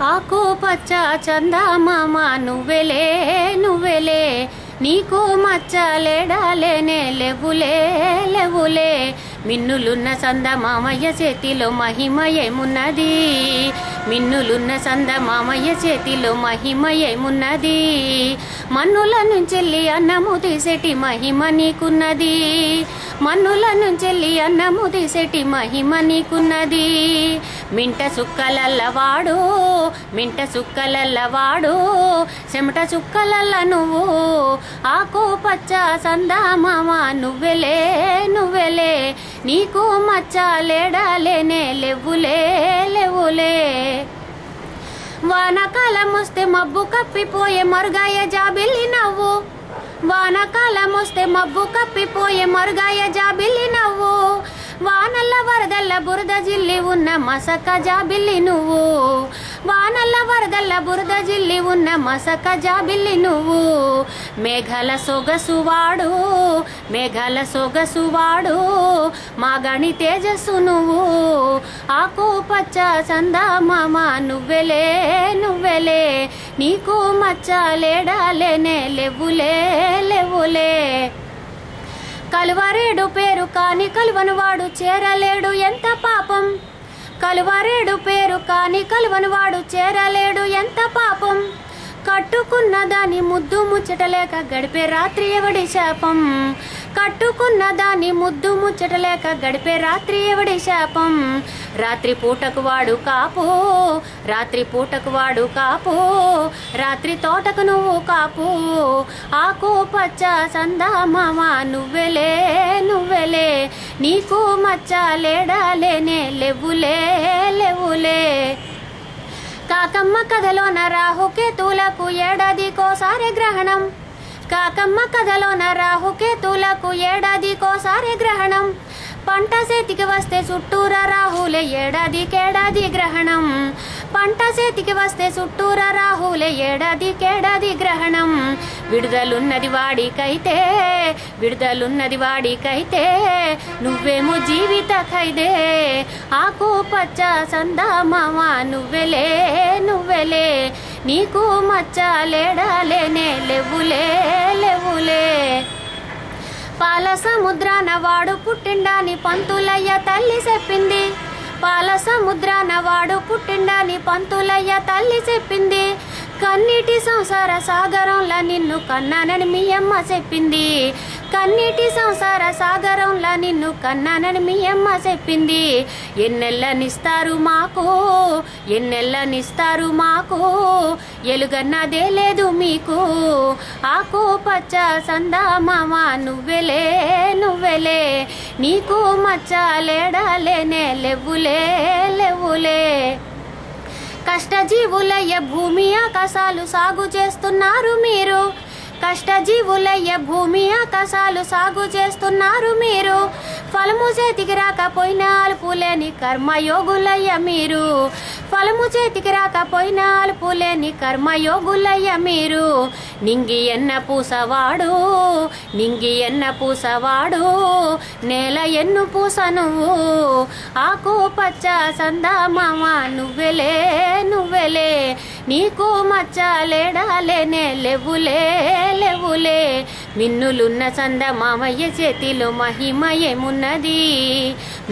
ఆకు పచ్చ చందమామ నువ్వెలే నువ్వెలే నీకు మచ్చలేడాలేనే లేవులే లేవులే మిన్నులున్న చందమామయ్య చేతిలో మహిమ ఏమున్నది మిన్నులున్న చందమామయ్య చేతిలో మహిమ ఏమున్నది మన్నుల నుంచెల్లి అన్నము తీసేటి మహిమ నీకున్నది మన్నుల నుంచెల్లి అన్నము తీసేటి మహిమ నీకున్నది మింట సుక్కలల్లవాడు మింట సుక్కలల్లవాడు చెమట చుక్కలల్ల నువ్వు ఆకు పచ్చ చందమామ నువ్వెలే నువ్వెలే నీకు మచ్చలేడాలేనే లేవులే లేవులే వానకాలం వస్తే మబ్బు కప్పిపోయే మరుగాయ జాబిల్లి నవ్వు వానకాలం వస్తే మబ్బు కప్పిపోయే మరుగాయ జాబిల్లి నవ్వు వానల్ల వరదల్ల బురద జిల్లి ఉన్న మసక జాబిల్లి నువ్వు వానల్ల వరదల్ల బురద జిల్లి ఉన్న మసక జాబిల్లి నువ్వు మేఘాల సొగసువాడు మేఘాల సొగసువాడు మా గణి తేజస్సు నువ్వు ఆకు పచ్చ చందమామ నువ్వెలే నువ్వెలే నీకు మచ్చలేడాలేనే లేవులే లేవులే కలువరేడు పేరు కాని కలువను వాడు చేరలేడు ఎంత పాపం కలువరేడు పేరు కాని కలువను వాడు చేరలేడు ఎంత పాపం కట్టుకున్న దాని ముద్దు ముచ్చటలేక గడిపే రాత్రి ఎవడి శాపం కట్టుకున్న దాని ముద్దు ముచ్చటలేక గడిపే రాత్రి ఎవడి శాపం రాత్రి పూటకు వాడు కాపు రాత్రి పూటకు వాడు కాపు రాత్రి తోటకు నువ్వు కాపు ఆకు పచ్చ చందమామ నువ్వెలే నువ్వెలే నీకు మచ్చలేడాలేనే లేవులే లేవులే కాకమ్మ కథలోన రాహుకేతులకు ఏడాదికోసారి గ్రహణం కాకమ్మ కథలోన రాహుకేతులకు ఏడాదికోసారి గ్రహణం పంట చేతికి వస్తే చుట్టూరా రాహులే ఏడాదికేడాది గ్రహణం పంట చేతికి వస్తే చుట్టూరా రాహులే ఏడాదికేడాది గ్రహణం విడుదలున్నది వాడికైతే విడుదలున్నది వాడికైతే నువ్వేమో జీవిత ఖైదే ఆకు పచ్చ చందమామ నువ్వెలే నువ్వెలే నీకు మచ్చలేడాలేనే లేవులే లేవులే పాల సముద్రాన వాడు పుట్టిండాని పంతులయ్య తల్లి చెప్పింది పాల సముద్రాన వాడు పుట్టిండాని పంతులయ్య తల్లి చెప్పింది కన్నీటి సంసార సాగరంలా నిన్ను కన్నానని మీ అమ్మ చెప్పింది కన్నీటి సంసార సాగరంలా నిన్ను కన్నానని మీ అమ్మ చెప్పింది ఎన్నెళ్ళనిస్తారు మాకు ఎన్నెళ్ళనిస్తారు మాకు ఎలుగన్నదే లేదు మీకు ఆకు పచ్చ చందమామ నువ్వెలే నువ్వెలే నీకు మచ్చలేడాలేనే లేవులే లేవులే కష్టజీవులయ్య భూమి ఆకాశాలు సాగు చేస్తున్నారు మీరు కష్టజీవులయ్య భూమి ఆకాశాలు సాగు చేస్తున్నారు మీరు ఫలము చేతికి రాకపోయినా అలుపులేని కర్మయోగులయ్య మీరు ఫలము చేతికి రాకపోయినా అలుపులేని కర్మయోగులయ్య మీరు నింగి ఎన్న పూసవాడు నింగి ఎన్న పూసవాడు నేల ఎన్ను పూస నువ్వు ఆకు పచ్చ చందమామ నువ్వెలే నువ్వెలే నీకు మచ్చలేడాలేనే లేవులే లేవులే మిన్నులున్న చందమామయ్య చేతిలో మహిమ ఏమున్నది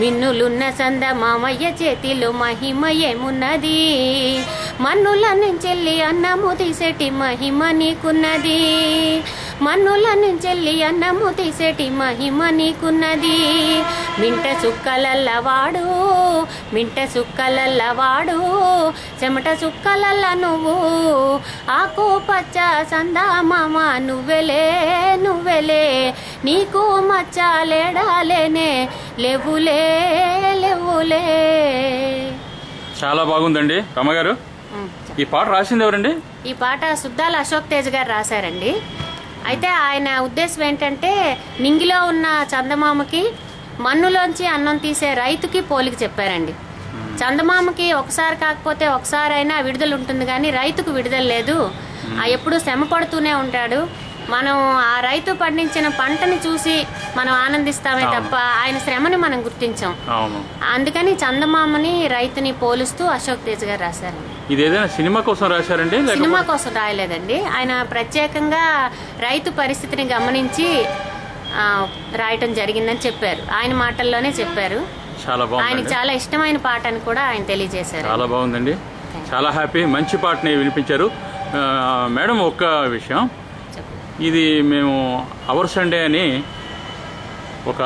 మిన్నులున్న చందమామయ్య చేతిలో మహిమ ఏమున్నది మన్నుల నుంచెల్లి అన్నము తీసేటి మహిమ నీకున్నది మన్నుల నుంచెల్లి అన్నము తీసేటి మహిమ నీకున్నది మింట సుక్కలల్లవాడు మింట సుక్కలల్లవాడు చెమట చుక్కలల్ల నువ్వు ఆకు పచ్చ చందమామ నువ్వెలే నువ్వెలే నీకు మచ్చలేడాలేనే లేవులే లేవులే చాలా బాగుందండి రమ్మగారు. ఈ పాట రాసింది ఎవరండి? ఈ పాట సుద్దాల అశోక్ తేజ్ గారు రాశారండి. అయితే ఆయన ఉద్దేశం ఏంటంటే నింగిలో ఉన్న చందమామకి మన్నులోంచి అన్నం తీసే రైతుకి పోలిక చెప్పారండి. చందమామకి ఒకసారి కాకపోతే ఒకసారి అయినా విడుదల ఉంటుంది కానీ రైతుకు విడుదల లేదు. ఎప్పుడు శ్రమ పడుతూనే ఉంటాడు. మనం ఆ రైతు పండించిన పంటని చూసి మనం ఆనందిస్తామే తప్ప ఆయన శ్రమని మనం గుర్తించాం. అందుకని చందమామని రైతుని పోలుస్తూ అశోక్ తేజ్ గారు రాశారు. ఇది ఏదైనా సినిమా కోసం రాశారండి? సినిమా కోసం రాయలేదండి. ఆయన ప్రత్యేకంగా రైతు పరిస్థితిని గమనించి రాయటం జరిగిందని చెప్పారు. ఆయన మాటల్లోనే చెప్పారు. చాలా బాగుంది. ఆయనకి చాలా ఇష్టమైన పాట అని కూడా ఆయన తెలియజేశారు. చాలా బాగుందండి. చాలా హ్యాపీ. మంచి పాటని వినిపించారు. మేడం, ఒక్క విషయం, ఇది మేము అవర్ సండే అని ఒక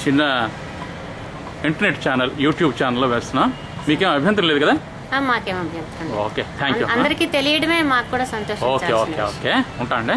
చిన్న ఇంటర్నెట్ ఛానల్, యూట్యూబ్ ఛానల్లో వేస్తున్నాం. మీకేం అభ్యంతరం లేదు కదా? మాకేం అభ్యంతరం. Okay, thank you. అందరికీ తెలియడమే మాకు కూడా సంతోషం. ఓకే, ఉంటా అండి.